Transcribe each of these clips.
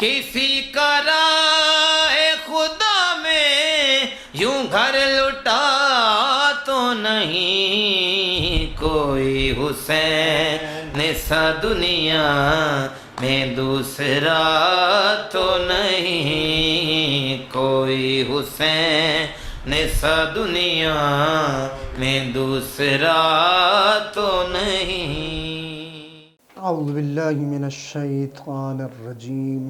کسی کا راہ خدا میں یوں گھر لٹا تو نہیں، کوئی حسین سا دنیا میں دوسرا تو نہیں، کوئی حسین سا دنیا میں دوسرا تو نہیں۔ اعوذ باللہ من الشیطان الرجیم،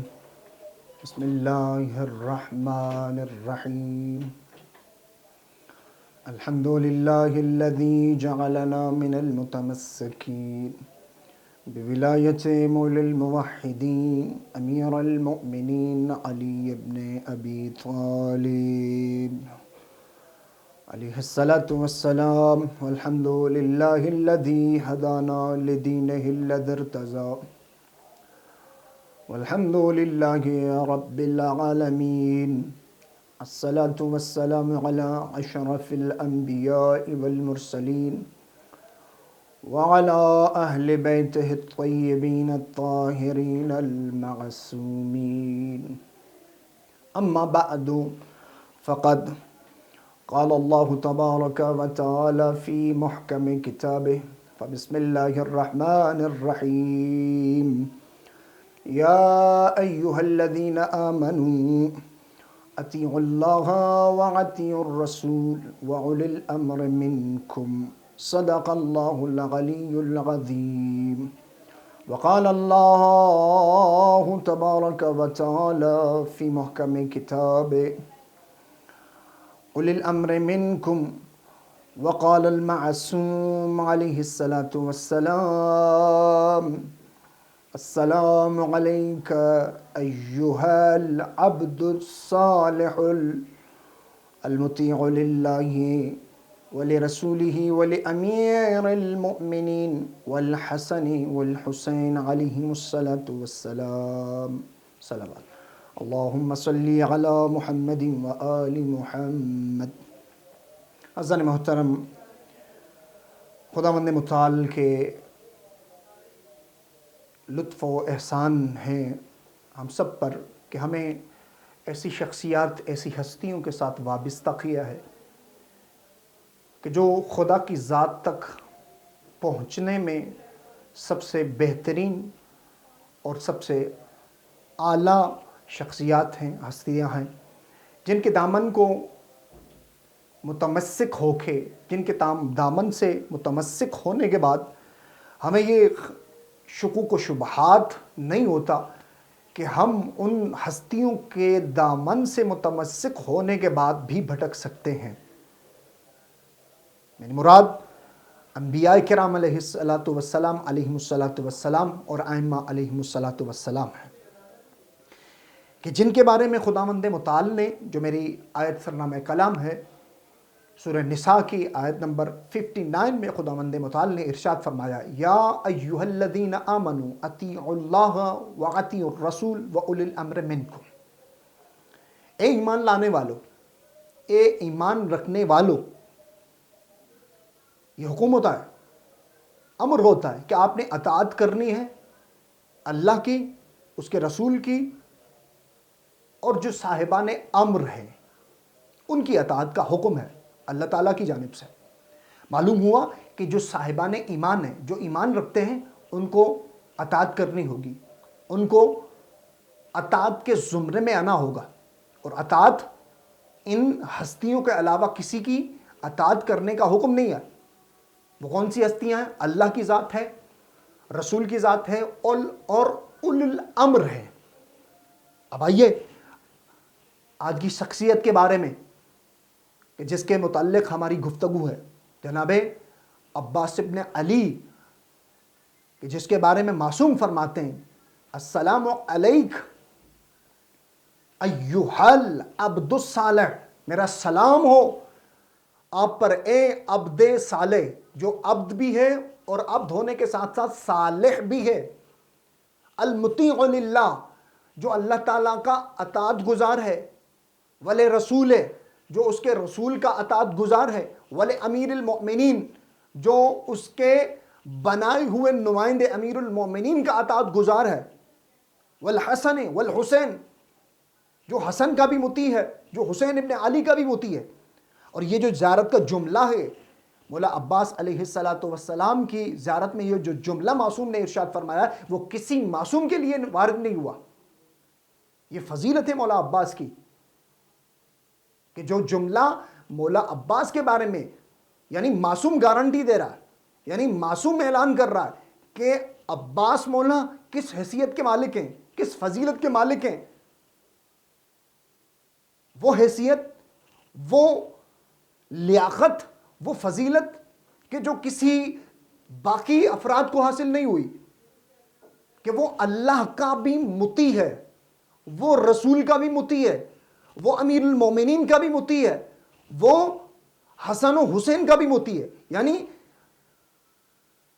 بسم اللہ الرحمن الرحیم۔ الحمد للہ الذی جعلنا من المتمسکین بولایت مولی الموحدین امیر المؤمنین علی ابن ابی طالب علیہ الصلاۃ والسلام، والحمد للہ الذی ہدانا لدینہ الذی ارتضی، والحمد للہ رب العالمین۔ الصلاۃ والسلام علی اشرف الانبیاء والمرسلین وعلی اہل بیتہ الطیبین الطاہرین المعصومین، اما بعد فقد قال اللہ تبارک و تعالی فی محکم کتابہ، فبسم اللہ الرحمن الرحیم۔ یا ایہا الذین آمنوا اطیعوا اللہ واطیعوا الرسول واولی الامر منکم، صدق اللہ العلی العظیم۔ وقال اللہ تبارک و تعالی فی محکم کتابہ اولی الامر منکم، وقال المعصوم علیہ الصلاۃ والسلام، السلام علیک ایہا العبد الصالح المطیع للہ ولرسولہ ولامیر المؤمنین والحسن والحسین علیہم الصلاۃ والسلام، صلوات اللہم صلی علی محمد وآل محمد۔ عزیزان محترم، خداوند متعال کے لطف و احسان ہیں ہم سب پر کہ ہمیں ایسی شخصیات، ایسی ہستیوں کے ساتھ وابستہ کیا ہے کہ جو خدا کی ذات تک پہنچنے میں سب سے بہترین اور سب سے اعلیٰ شخصیات ہیں، ہستیاں ہیں، جن کے دامن کو متمسک ہو کے، جن کے دامن سے متمسک ہونے کے بعد ہمیں یہ شکوک و شبہات نہیں ہوتا کہ ہم ان ہستیوں کے دامن سے متمسک ہونے کے بعد بھی بھٹک سکتے ہیں۔ میری مراد انبیاء کرام علیہ السلام اور ائمہ علیہم السلام ہیں، کہ جن کے بارے میں خداوند متعال نے، جو میری آیت سرنامہ کلام ہے، سورہ نساء کی آیت نمبر 59 میں خداوند متعال نے ارشاد فرمایا، یا ایہا الذین آمنوا اطیعوا اللہ واطیعوا الرسول واولی الامر منکم۔ اے ایمان لانے والو، اے ایمان رکھنے والو، یہ حکم ہوتا ہے، امر ہوتا ہے کہ آپ نے اطاعت کرنی ہے اللہ کی، اس کے رسول کی، اور جو صاحبان امر ہیں ان کی اطاعت کا حکم ہے اللہ تعالیٰ کی جانب سے۔ معلوم ہوا کہ جو صاحبان ایمان ہیں، جو ایمان رکھتے ہیں، ان کو اطاعت کرنی ہوگی، ان کو اطاعت کے زمرے میں آنا ہوگا، اور اطاعت ان ہستیوں کے علاوہ کسی کی اطاعت کرنے کا حکم نہیں ہے۔ وہ کون سی ہستیاں ہیں؟ اللہ کی ذات ہے، رسول کی ذات ہے، اور اول الامر ہے۔ اب آئیے آج کی شخصیت کے بارے میں کہ جس کے متعلق ہماری گفتگو ہے، جناب عباس ابن علی، کہ جس کے بارے میں معصوم فرماتے ہیں، السلام علیک ایہا العبد الصالح، میرا سلام ہو آپ پر اے عبد صالح، جو عبد بھی ہے اور عبد ہونے کے ساتھ ساتھ صالح بھی ہے، المطیع للہ، جو اللہ تعالیٰ کا اطاعت گزار ہے، ولی رسول، جو اس کے رسول کا اطاعت گزار ہے، ولی امیر المؤمنین، جو اس کے بنائے ہوئے نمائندے امیر المؤمنین کا اطاعت گزار ہے، والحسن والحسین، جو حسن کا بھی مطیع ہے، جو حسین ابن علی کا بھی مطیع ہے۔ اور یہ جو زیارت کا جملہ ہے، مولا عباس علیہ السلام کی زیارت میں یہ جو جملہ معصوم نے ارشاد فرمایا وہ کسی معصوم کے لیے وارد نہیں ہوا۔ یہ فضیلت ہے مولا عباس کی کہ جو جملہ مولا عباس کے بارے میں یعنی معصوم گارنٹی دے رہا ہے، یعنی معصوم اعلان کر رہا ہے کہ عباس مولا کس حیثیت کے مالک ہیں، کس فضیلت کے مالک ہیں۔ وہ حیثیت، وہ لیاقت، وہ فضیلت کہ جو کسی باقی افراد کو حاصل نہیں ہوئی، کہ وہ اللہ کا بھی مطیع ہے، وہ رسول کا بھی مطیع ہے، وہ امیر المومنین کا بھی مطیع ہے، وہ حسن و حسین کا بھی مطیع ہے۔ یعنی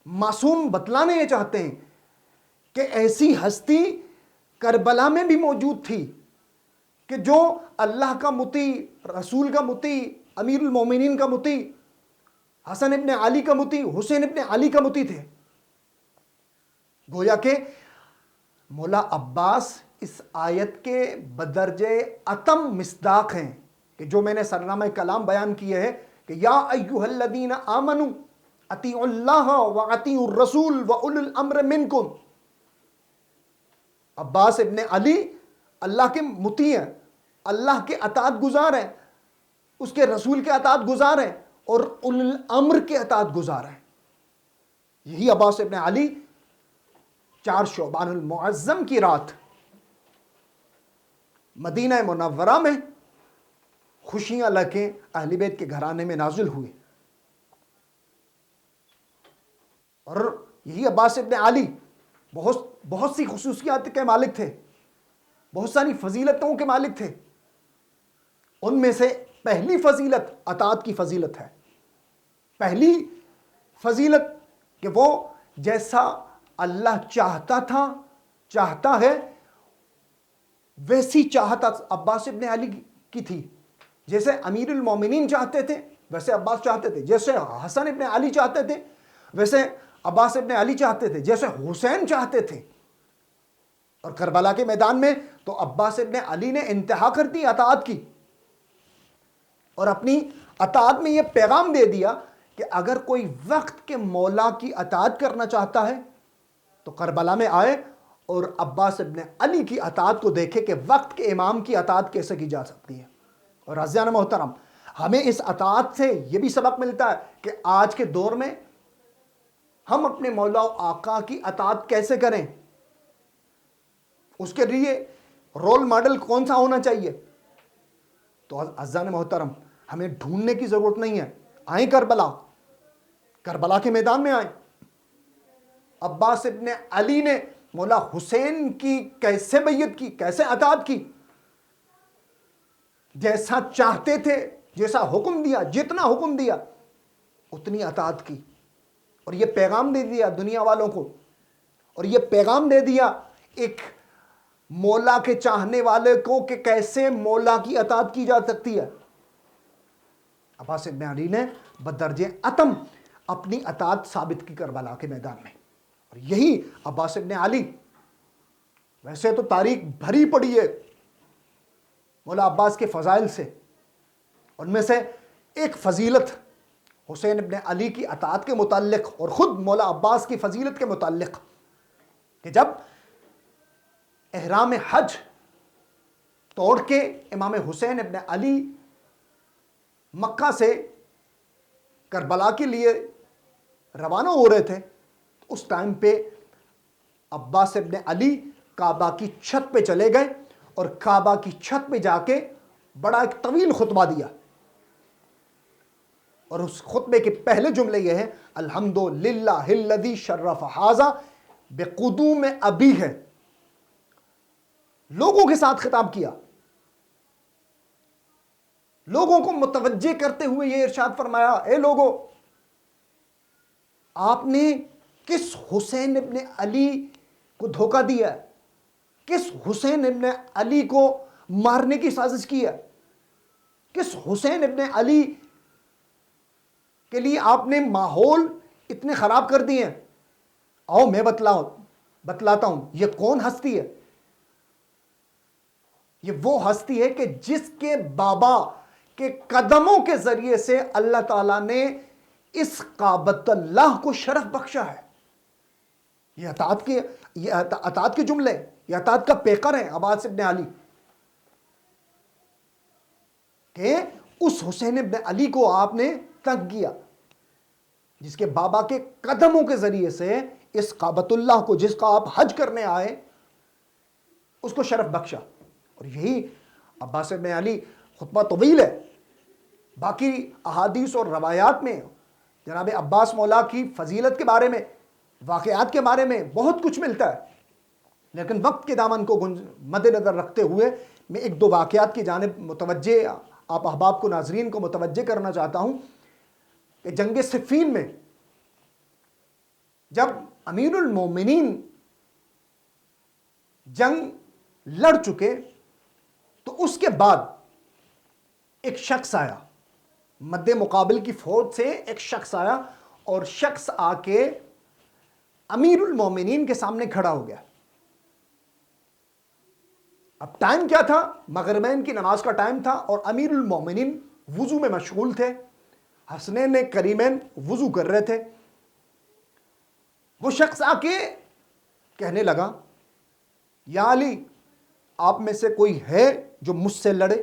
معصوم بتلانے یہ چاہتے ہیں کہ ایسی ہستی کربلا میں بھی موجود تھی کہ جو اللہ کا مطیع، رسول کا مطیع، امیر المومنین کا مطیع، حسن ابن علی کا مطیع، حسین ابن علی کا مطیع تھے۔ گویا کہ مولا عباس اس آیت کے بدرجہ اتم مصداق ہیں کہ جو میں نے سرنامہ کلام بیان کیا ہے کہ یا ایھا الذین آمنوا اطیعوا اللہ واطیعوا الرسول واولی الامر منکم۔ عباس ابن علی اللہ کے مطیع ہیں، اللہ کے اطاعت گزار ہیں، اس کے رسول کے اطاعت گزار ہیں اور اولی الامر کے اطاعت گزار ہیں۔ یہی عباس ابن علی 4 شعبان المعظم کی رات مدینہ منورہ میں خوشیاں لے کے اہل بیت کے گھرانے میں نازل ہوئے۔ اور یہی عباس ابن علی بہت سی خصوصیات کے مالک تھے، بہت ساری فضیلتوں کے مالک تھے۔ ان میں سے پہلی فضیلت اطاعت کی فضیلت ہے۔ پہلی فضیلت کہ وہ جیسا اللہ چاہتا تھا، چاہتا ہے، ویسی چاہت عباس ابن علی کی تھی۔ جیسے امیر المومنین چاہتے تھے ویسے عباس چاہتے تھے، جیسے حسن ابن علی چاہتے تھے ویسے عباس ابن علی چاہتے تھے، جیسے حسین چاہتے تھے۔ اور کربلا کے میدان میں تو عباس ابن علی نے انتہا کر دی اطاعت کی، اور اپنی اطاعت میں یہ پیغام دے دیا کہ اگر کوئی وقت کے مولا کی اطاعت کرنا چاہتا ہے تو کربلا میں آئے اور عباس ابن علی کی اطاعت کو دیکھے کہ وقت کے امام کی اطاعت کیسے کی جا سکتی ہے۔ اور عزیزان محترم، ہمیں اس اطاعت سے یہ بھی سبق ملتا ہے کہ آج کے دور میں ہم اپنے مولا و آقا کی اطاعت کیسے کریں، اس کے لیے رول ماڈل کون سا ہونا چاہیے۔ تو عزیزان محترم، ہمیں ڈھونڈنے کی ضرورت نہیں ہے، آئیں کربلا کے میدان میں آئیں۔ عباس ابن علی نے مولا حسین کی کیسے بیعت کی، کیسے اطاعت کی، جیسا چاہتے تھے، جیسا حکم دیا، جتنا حکم دیا اتنی اطاعت کی، اور یہ پیغام دے دیا دنیا والوں کو، اور یہ پیغام دے دیا ایک مولا کے چاہنے والے کو کہ کیسے مولا کی اطاعت کی جا سکتی ہے۔ عباس ابن علی نے بدرجہ اتم اپنی اطاعت ثابت کی کربلا کے میدان میں۔ اور یہی عباس ابن علی، ویسے تو تاریخ بھری پڑی ہے مولا عباس کے فضائل سے، ان میں سے ایک فضیلت حسین ابن علی کی اطاعت کے متعلق اور خود مولا عباس کی فضیلت کے متعلق کہ جب احرام حج توڑ کے امام حسین ابن علی مکہ سے کربلا کے لیے روانہ ہو رہے تھے، اس ٹائم پہ عباس ابن علی کعبہ کی چھت پہ چلے گئے اور کعبہ کی چھت پہ جا کے بڑا ایک طویل خطبہ دیا، اور اس خطبے کے پہلے جملے یہ ہیں الحمدللہ الذی شرف ھذا بقدوم ابی ہے۔ لوگوں کے ساتھ خطاب کیا، لوگوں کو متوجہ کرتے ہوئے یہ ارشاد فرمایا، اے لوگو، آپ نے کس حسین ابن علی کو دھوکہ دیا ہے، کس حسین ابن علی کو مارنے کی سازش کی ہے، کس حسین ابن علی کے لیے آپ نے ماحول اتنے خراب کر دیے ہیں۔ آؤ میں بتلاتا ہوں یہ کون ہستی ہے، یہ وہ ہستی ہے کہ جس کے بابا کے قدموں کے ذریعے سے اللہ تعالیٰ نے اس کعبۃ اللہ کو شرف بخشا ہے. یہ اطاعت کے جملے، یہ اطاعت کا پیکر ہے عباس ابن علی، کہ اس حسین ابن علی کو آپ نے تنگ کیا جس کے بابا کے قدموں کے ذریعے سے اس کعبۃ اللہ کو، جس کا آپ حج کرنے آئے، اس کو شرف بخشا. اور یہی عباس ابن علی، خطبہ طویل ہے، باقی احادیث اور روایات میں جناب عباس مولا کی فضیلت کے بارے میں، واقعات کے بارے میں بہت کچھ ملتا ہے، لیکن وقت کے دامن کو مد نظر رکھتے ہوئے میں ایک دو واقعات کی جانب متوجہ آپ احباب کو، ناظرین کو متوجہ کرنا چاہتا ہوں کہ جنگ صفین میں جب امیر المومنین جنگ لڑ چکے تو اس کے بعد ایک شخص آیا، مد مقابل کی فوج سے ایک شخص آیا، اور شخص آ کے امیر المومنین کے سامنے کھڑا ہو گیا. اب ٹائم کیا تھا؟ مغربین کی نماز کا ٹائم تھا، اور امیر المومنین وضو میں مشغول تھے، حسنین کریمین وضو کر رہے تھے. وہ شخص آ کے کہنے لگا، یا علی، آپ میں سے کوئی ہے جو مجھ سے لڑے،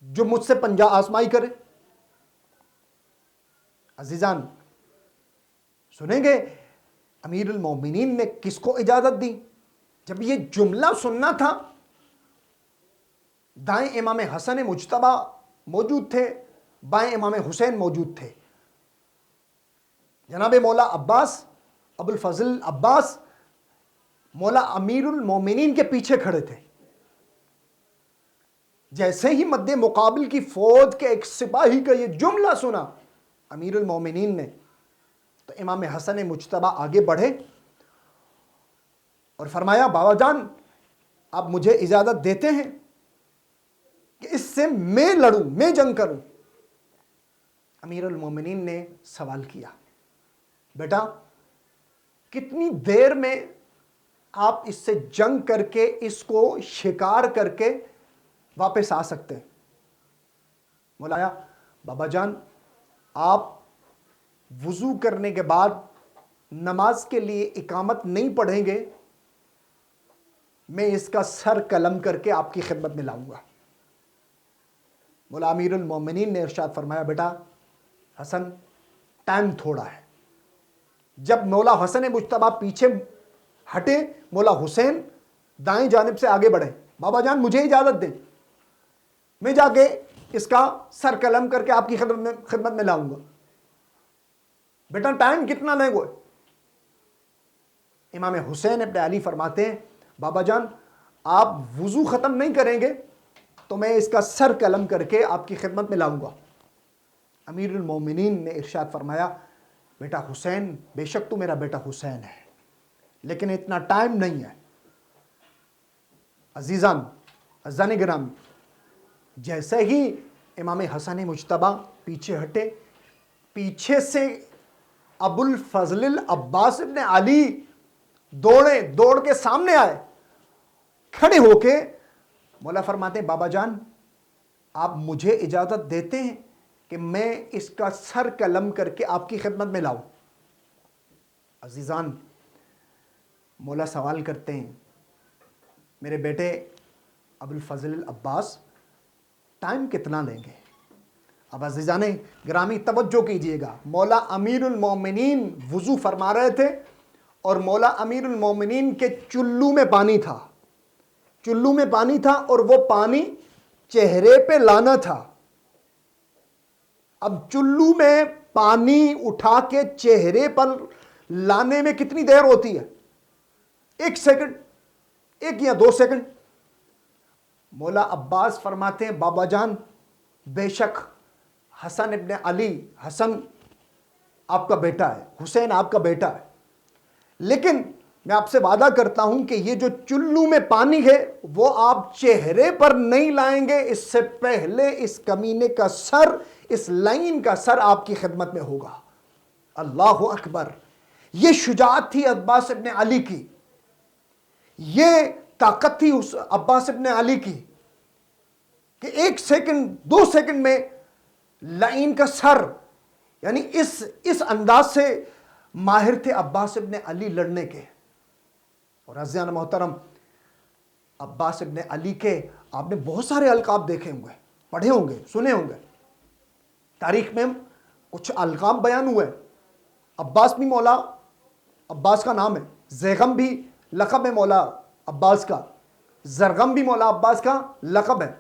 جو مجھ سے پنجہ آزمائی کرے؟ عزیزان سنیں گے امیر المومنین نے کس کو اجازت دی؟ جب یہ جملہ سننا تھا، دائیں امام حسن مجتبی موجود تھے، بائیں امام حسین موجود تھے. جناب مولا عباس، ابو الفضل عباس، مولا امیر المومنین کے پیچھے کھڑے تھے. جیسے ہی مد مقابل کی فوج کے ایک سپاہی کا یہ جملہ سنا امیر المومنین نے، تو امام حسن مجتبی آگے بڑھے اور فرمایا، بابا جان، آپ مجھے اجازت دیتے ہیں کہ اس سے میں لڑوں، میں جنگ کروں؟ امیر المومنین نے سوال کیا، بیٹا کتنی دیر میں آپ اس سے جنگ کر کے، اس کو شکار کر کے واپس آ سکتے ہیں؟ مولایا، بابا جان، آپ وضو کرنے کے بعد نماز کے لیے اقامت نہیں پڑھیں گے، میں اس کا سر قلم کر کے آپ کی خدمت میں لاؤں گا. مولا امیر المومنین نے ارشاد فرمایا، بیٹا حسن، ٹائم تھوڑا ہے. جب مولا حسن مجتبی پیچھے ہٹے، مولا حسین دائیں جانب سے آگے بڑھے. بابا جان مجھے اجازت دیں، میں جا کے اس کا سر قلم کر کے آپ کی خدمت میں لاؤں گا. بیٹا ٹائم کتنا لیں گے؟ امام حسین ابن علی فرماتے ہیں، بابا جان آپ وضو ختم نہیں کریں گے تو میں اس کا سر قلم کر کے آپ کی خدمت میں لاؤں گا. امیر المومنین نے ارشاد فرمایا، بیٹا حسین، بے شک تو میرا بیٹا حسین ہے، لیکن اتنا ٹائم نہیں ہے. عزیزان، عزیزان گرامی، جیسے ہی امام حسن مجتبی پیچھے ہٹے، پیچھے سے ابو الفضل عباس ابن علی دوڑ کے سامنے آئے. کھڑے ہو کے مولا فرماتے ہیں، بابا جان آپ مجھے اجازت دیتے ہیں کہ میں اس کا سر قلم کر کے آپ کی خدمت میں لاؤں؟ عزیزان، مولا سوال کرتے ہیں، میرے بیٹے ابو الفضل عباس ٹائم کتنا لیں گے؟ اب عزیزان گرامی توجہ کیجئے گا، مولا امیر المومنین وضو فرما رہے تھے، اور مولا امیر المومنین کے چلو میں پانی تھا، چلو میں پانی تھا، اور وہ پانی چہرے پہ لانا تھا. اب چلو میں پانی اٹھا کے چہرے پر لانے میں کتنی دیر ہوتی ہے؟ 1 سیکنڈ، 1 یا 2 سیکنڈ. مولا عباس فرماتے ہیں، بابا جان بے شک حسن ابن علی، حسن آپ کا بیٹا ہے، حسین آپ کا بیٹا ہے، لیکن میں آپ سے وعدہ کرتا ہوں کہ یہ جو چلو میں پانی ہے وہ آپ چہرے پر نہیں لائیں گے، اس سے پہلے اس کمینے کا سر، اس لائن کا سر آپ کی خدمت میں ہوگا. اللہ اکبر! یہ شجاعت تھی عباس ابن علی کی، یہ طاقت تھی اس عباس ابن علی کی کہ 1 سیکنڈ 2 سیکنڈ میں لعین کا سر، یعنی اس انداز سے ماہر تھے عباس ابن علی لڑنے کے۔ اور عزیزان محترم، عباس ابن علی کے آپ نے بہت سارے القاب دیکھے ہوں گے، پڑھے ہوں گے، سنے ہوں گے، تاریخ میں کچھ القاب بیان ہوئے۔ عباس بھی مولا عباس کا نام ہے، زیغم بھی لقب ہے مولا عباس کا، زرغم بھی مولا عباس کا لقب ہے۔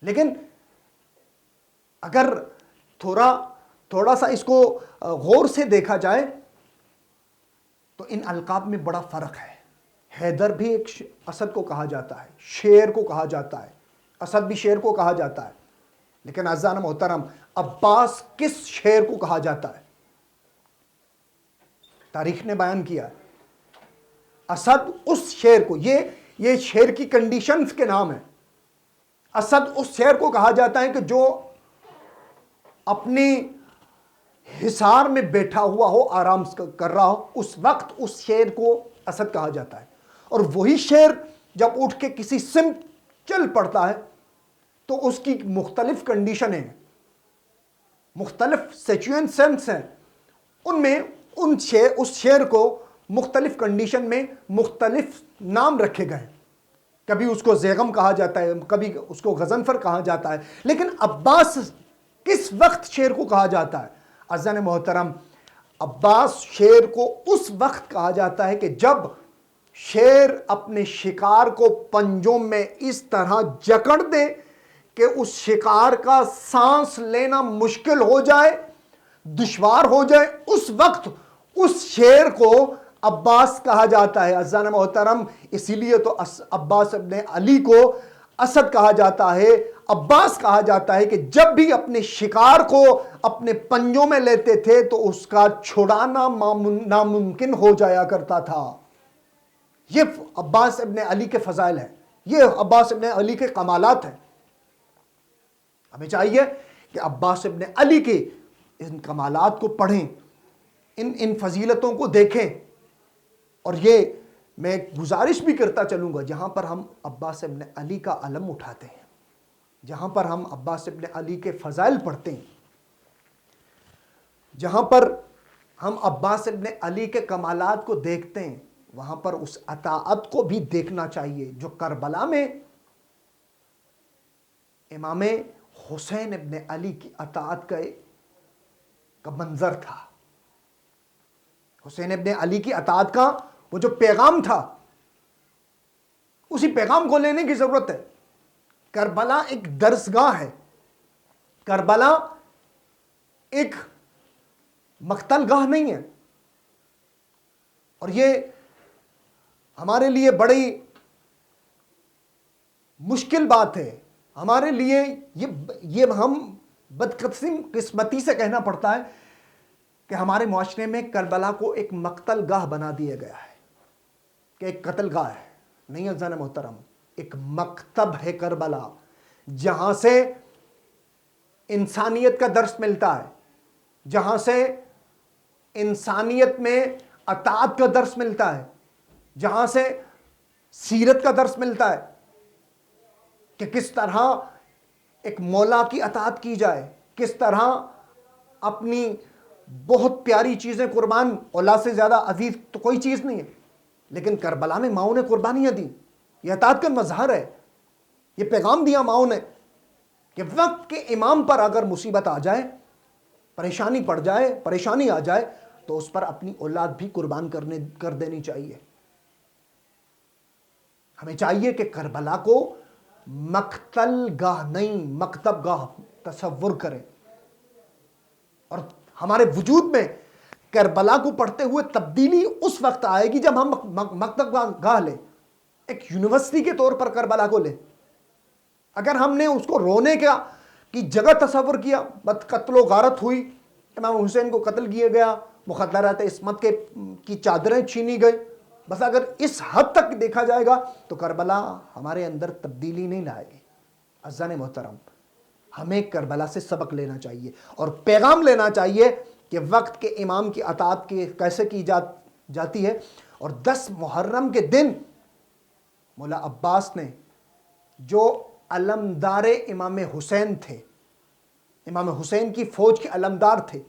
لیکن اگر تھوڑا سا اس کو غور سے دیکھا جائے تو ان القاب میں بڑا فرق ہے۔ حیدر بھی ایک اسد کو کہا جاتا ہے، شیر کو کہا جاتا ہے، اسد بھی شیر کو کہا جاتا ہے، لیکن عزیزان محترم عباس کس شیر کو کہا جاتا ہے؟ تاریخ نے بیان کیا ہے اسد اس شیر کو، یہ شیر کی کنڈیشنز کے نام ہیں۔ اسد اس شیر کو کہا جاتا ہے کہ جو اپنی حصار میں بیٹھا ہوا ہو، آرام کر رہا ہو، اس وقت اس شیر کو اسد کہا جاتا ہے۔ اور وہی شیر جب اٹھ کے کسی سمت چل پڑتا ہے تو اس کی مختلف کنڈیشنیں ہیں، مختلف سچویشنز ہیں، ان میں اس شیر کو مختلف کنڈیشن میں مختلف نام رکھے گئے۔ کبھی اس کو زیغم کہا جاتا ہے، کبھی اس کو غضنفر کہا جاتا ہے، لیکن عباس کس وقت شیر کو کہا جاتا ہے؟ عزیزان محترم، عباس شیر کو اس وقت کہا جاتا ہے کہ جب شیر اپنے شکار کو پنجوں میں اس طرح جکڑ دے کہ اس شکار کا سانس لینا مشکل ہو جائے، دشوار ہو جائے، اس وقت اس شیر کو عباس کہا جاتا ہے۔ عزیزان محترم، اسی لیے تو عباس ابن علی کو اسد کہا جاتا ہے، عباس کہا جاتا ہے کہ جب بھی اپنے شکار کو اپنے پنجوں میں لیتے تھے تو اس کا چھڑانا ناممکن ہو جایا کرتا تھا۔ یہ عباس ابن علی کے فضائل ہیں، یہ عباس ابن علی کے کمالات ہیں۔ ہمیں چاہیے کہ عباس ابن علی کے ان کمالات کو پڑھیں، ان فضیلتوں کو دیکھیں، اور یہ میں گزارش بھی کرتا چلوں گا، جہاں پر ہم عباس ابن علی کا علم اٹھاتے ہیں، جہاں پر ہم عباس ابن علی کے فضائل پڑھتے ہیں، جہاں پر ہم عباس ابن علی کے کمالات کو دیکھتے ہیں، وہاں پر اس اطاعت کو بھی دیکھنا چاہیے جو کربلا میں امام حسین ابن علی کی اطاعت کا منظر تھا۔ حسین ابن علی کی اطاعت کا وہ جو پیغام تھا، اسی پیغام کو لینے کی ضرورت ہے۔ کربلا ایک درسگاہ ہے، کربلا ایک مقتل گاہ نہیں ہے، اور یہ ہمارے لیے بڑی مشکل بات ہے، ہمارے لیے یہ ہم بدقسمتی سے کہنا پڑتا ہے کہ ہمارے معاشرے میں کربلا کو ایک مقتل گاہ بنا دیا گیا ہے، کہ ایک قتل گاہ ہے۔ نہیں عزیزان محترم، ایک مکتب ہے کربلا، جہاں سے انسانیت کا درس ملتا ہے، جہاں سے انسانیت میں اطاعت کا درس ملتا ہے، جہاں سے سیرت کا درس ملتا ہے کہ کس طرح ایک مولا کی اطاعت کی جائے، کس طرح اپنی بہت پیاری چیزیں قربان، اولاد سے زیادہ عزیز تو کوئی چیز نہیں ہے، لیکن کربلا میں ماؤں نے قربانیاں دی، یہ اطاعت کا مظہر ہے۔ یہ پیغام دیا ماؤں نے کہ وقت کے امام پر اگر مصیبت آ جائے، پریشانی پڑ جائے، پریشانی آ جائے، تو اس پر اپنی اولاد بھی قربان کر دینی چاہیے۔ ہمیں چاہیے کہ کربلا کو مقتل گاہ نہیں، مکتب گاہ تصور کریں، اور ہمارے وجود میں کربلا کو پڑھتے ہوئے تبدیلی اس وقت آئے گی جب ہم مکتب گاہ لیں، ایک یونیورسٹی کے طور پر کربلا کو لیں۔ اگر ہم نے اس کو رونے کی جگہ تصور کیا، قتل و غارت ہوئی، امام حسین کو قتل کیا گیا، مخدرات عصمت کی چادریں چھینی گئی، بس اگر اس حد تک دیکھا جائے گا تو کربلا ہمارے اندر تبدیلی نہیں لائے گی۔ عزیزان محترم، ہمیں کربلا سے سبق لینا چاہیے اور پیغام لینا چاہیے کہ وقت کے امام کی اطاعت کیسے کی جاتی ہے، اور 10 محرم کے دن مولا عباس نے جو علمدار امام حسین تھے، امام حسین کی فوج کے علمدار تھے،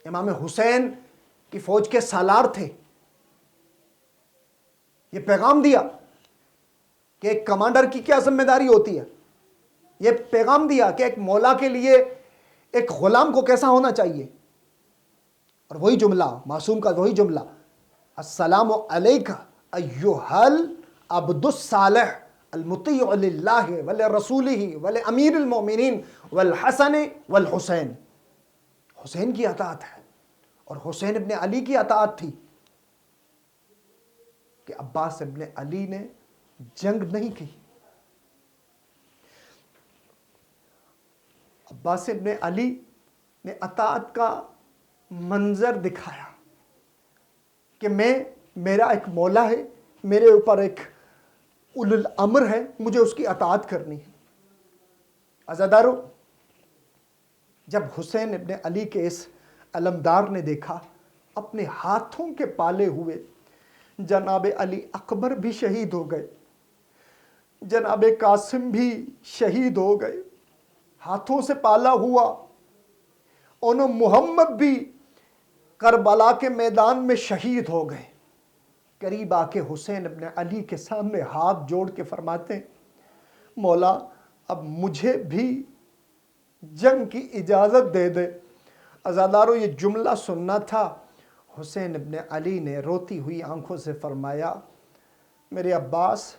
امام حسین کی فوج کے سالار تھے، یہ پیغام دیا کہ ایک کمانڈر کی کیا ذمہ داری ہوتی ہے، یہ پیغام دیا کہ ایک مولا کے لیے ایک غلام کو کیسا ہونا چاہیے. اور وہی جملہ، معصوم کا وہی جملہ، السلام علیکہ ایہا العبد الصالح المطیع للہ ولرسولہ ولامیر المؤمنین والحسن والحسین. حسین کی اطاعت ہے اور حسین ابن علی کی اطاعت تھی کہ عباس ابن علی نے جنگ نہیں کی. عباس ابن علی نے اطاعت کا منظر دکھایا کہ میرا ایک مولا ہے، میرے اوپر ایک اول الامر ہے، مجھے اس کی اطاعت کرنی ہے. عزادارو، جب حسین ابن علی کے اس علمدار نے دیکھا اپنے ہاتھوں کے پالے ہوئے جناب علی اکبر بھی شہید ہو گئے، جناب قاسم بھی شہید ہو گئے، ہاتھوں سے پالا ہوا انہوں محمد بھی کربلا کے میدان میں شہید ہو گئے. قریب آ کے حسین ابن علی کے سامنے ہاتھ جوڑ کے فرماتے ہیں، مولا اب مجھے بھی جنگ کی اجازت دے دے. عزادارو، یہ جملہ سننا تھا. حسین ابن علی نے روتی ہوئی آنکھوں سے فرمایا، میرے عباس،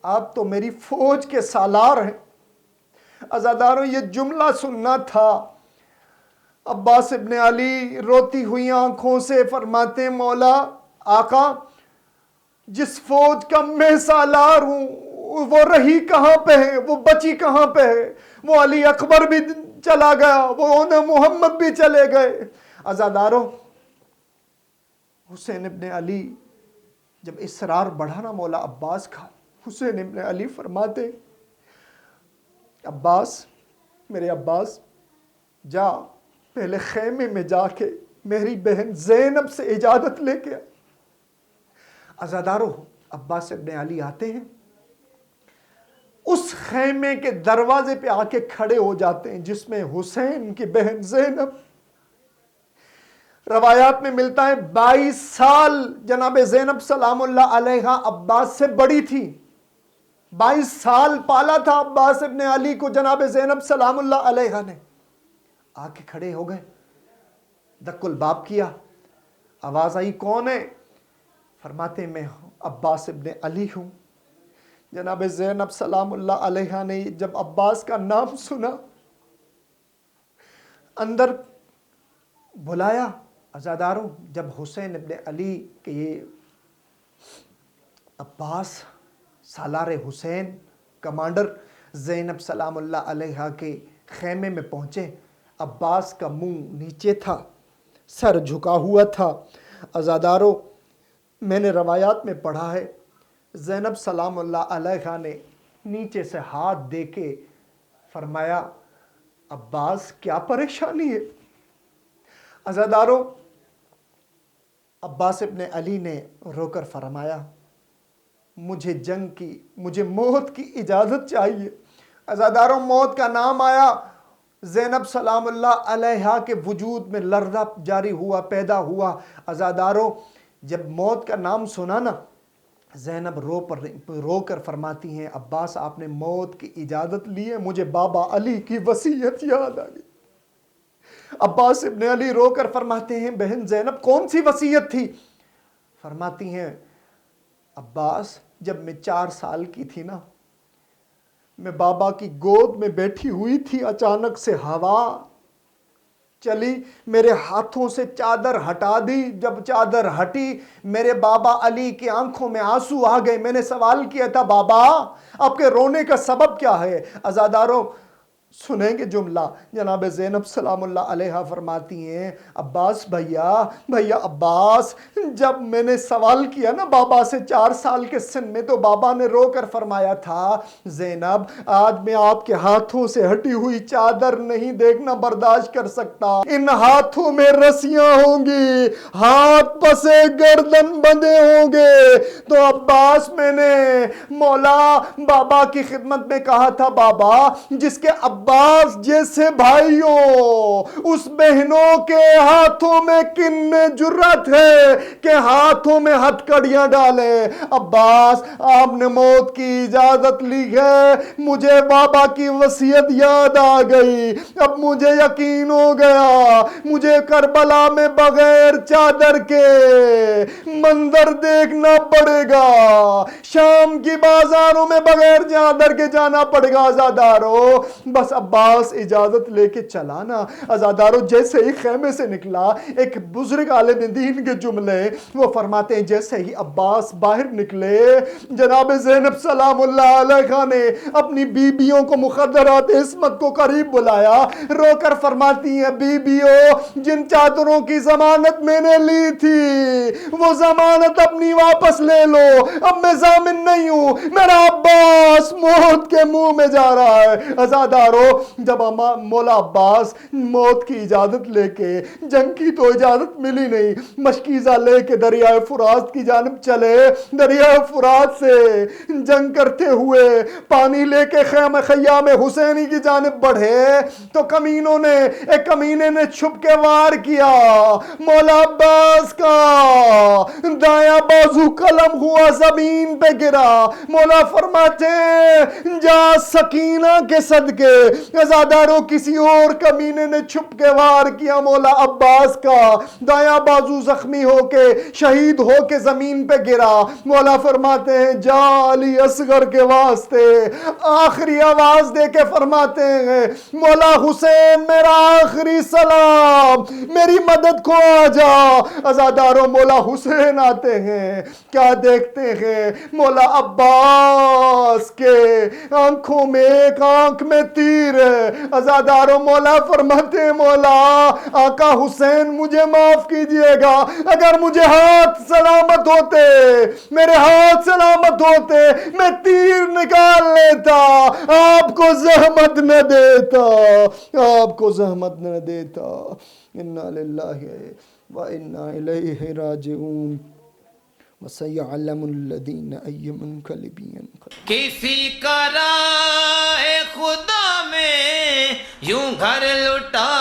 آپ تو میری فوج کے سالار ہیں. عزادارو، یہ جملہ سننا تھا. عباس ابن علی روتی ہوئی آنکھوں سے فرماتے ہیں، مولا آقا، جس فوج کا میں سالار ہوں وہ رہی کہاں پہ ہے، وہ بچی کہاں پہ ہے؟ وہ علی اکبر بھی چلا گیا، وہ انہیں محمد بھی چلے گئے. عزادارو، حسین ابن علی جب اصرار بڑھا نا مولا عباس کا، حسین ابن علی فرماتے، عباس، میرے عباس، جا پہلے خیمے میں جا کے میری بہن زینب سے اجازت لے کے. عزادارو، عباس ابن علی آتے ہیں، اس خیمے کے دروازے پہ آ کے کھڑے ہو جاتے ہیں جس میں حسین کی بہن زینب. روایات میں ملتا ہے 22 سال جناب زینب سلام اللہ علیہا عباس سے بڑی تھی. 22 سال پالا تھا عباس ابن علی کو جناب زینب سلام اللہ علیہا نے. آ کے کھڑے ہو گئے، دق الباب کیا، آواز آئی، کون ہے؟ فرماتے میں عباس ابن علی ہوں. جناب زینب سلام اللہ علیہا نے جب عباس کا نام سنا اندر بلایا. عزاداروں، جب حسین ابن علی کے یہ عباس سالار حسین کمانڈر زینب سلام اللہ علیہا کے خیمے میں پہنچے، عباس کا منہ نیچے تھا، سر جھکا ہوا تھا. عزاداروں، میں نے روایات میں پڑھا ہے زینب سلام اللہ علیہا نے نیچے سے ہاتھ دے کے فرمایا، عباس کیا پریشانی ہے؟ عزاداروں، عباس ابن علی نے رو کر فرمایا، مجھے موت کی اجازت چاہیے. عزاداروں، موت کا نام آیا، زینب سلام اللہ علیہا کے وجود میں لرزہ جاری ہوا، پیدا ہوا. عزاداروں، جب موت کا نام سنا نا، زینب رو کر فرماتی ہیں، عباس آپ نے موت کی اجازت لی ہے، مجھے بابا علی کی وصیت یاد آ گئی. عباس ابن علی رو کر فرماتے ہیں، بہن زینب کون سی وصیت تھی؟ فرماتی ہیں، عباس جب میں 4 سال کی تھی نا، میں بابا کی گود میں بیٹھی ہوئی تھی، اچانک سے ہوا چلی، میرے ہاتھوں سے چادر ہٹا دی. جب چادر ہٹی میرے بابا علی کی آنکھوں میں آنسو آ گئے. میں نے سوال کیا تھا، بابا آپ کے رونے کا سبب کیا ہے؟ عزاداروں، سنیں گے جملہ، جناب زینب سلام اللہ علیہا فرماتی ہیں عباس بھیا عباس، جب میں نے سوال کیا نا بابا سے 4 سال کے سن میں، تو بابا نے رو کر فرمایا تھا زینب آج میں آپ کے ہاتھوں سے ہٹی ہوئی چادر نہیں دیکھنا برداشت کر سکتا، ان ہاتھوں میں رسیاں ہوں گی، ہاتھ پسے گردن بندھے ہوں گے۔ تو عباس میں نے مولا بابا کی خدمت میں کہا تھا بابا جس کے عباس جیسے بھائیوں اس بہنوں کے ہاتھوں میں کن میں جرت ہے کہ ہاتھوں میں ہتھ کڑیاں ڈالیں۔ عباس آپ نے موت کی اجازت لی ہے، مجھے بابا کی وصیت یاد آ گئی، اب مجھے یقین ہو گیا مجھے کربلا میں بغیر چادر کے منظر دیکھنا پڑے گا، شام کی بازاروں میں بغیر چادر کے جانا پڑے گا۔ عزادارو بس عباس اجازت لے کے چلا نا، عزادارو جیسے ہی خیمے سے نکلا، ایک بزرگ عالم دین کے جملے وہ فرماتے ہیں جیسے ہی عباس باہر نکلے، جناب زینب سلام اللہ علیہا نے اپنی بیویوں کو مخدرات عصمت کو قریب بلایا، رو کر فرماتی ہیں بیویوں جن چادروں کی ضمانت میں نے لی تھی وہ ضمانت اپنی واپس لے لو، اب میں ضامن نہیں ہوں، میرا عباس موت کے منہ میں جا رہا ہے۔ عزادارو جب مولا عباس موت کی اجازت لے کے، جنگ کی تو اجازت ملی نہیں، مشکیزہ لے کے دریائے فرات کی جانب چلے، دریائے فرات سے جنگ کرتے ہوئے پانی لے کے خیام حسینی کی جانب بڑھے تو ایک کمینے نے چھپ کے وار کیا، مولا عباس کا دایاں بازو قلم ہوا زمین پہ گرا، مولا فرماتے جا سکینہ کے صدقے، عزاداروں کسی اور کمینے نے چھپ کے وار کیا، مولا عباس کا دایاں بازو زخمی ہو کے شہید ہو کے زمین پہ گرا، مولا فرماتے ہیں جا علی اصغر کے واسطے آخری آواز دے کے فرماتے ہیں مولا حسین میرا آخری سلام، میری مدد کو آ جا۔ عزاداروں مولا حسین آتے ہیں، کیا دیکھتے ہیں مولا عباس کے آنکھوں میں ایک آنکھ میں تیر ہے۔ عزاداروں مولا فرماتے ہیں مولا آقا حسین مجھے معاف کیجئے گا، اگر مجھے ہاتھ سلامت ہوتے، میرے ہاتھ سلامت ہوتے میں تیر نکال لیتا، آپ کو زحمت نہ دیتا، آپ کو زحمت نہ دیتا۔ انا للہ و انا الیہ راجعون وَسَيَعْلَمُ الَّذِينَ أَيَّ مُنْقَلِبٍ يَنقَلِبُونَ۔ کسی کا راہ خدا میں یوں گھر لٹا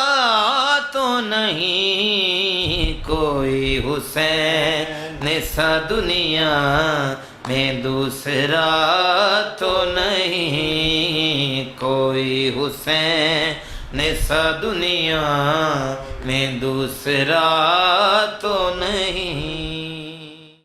تو نہیں کوئی، حسین سا دنیا میں دوسرا تو نہیں کوئی، حسین سا دنیا میں دوسرا تو نہیں۔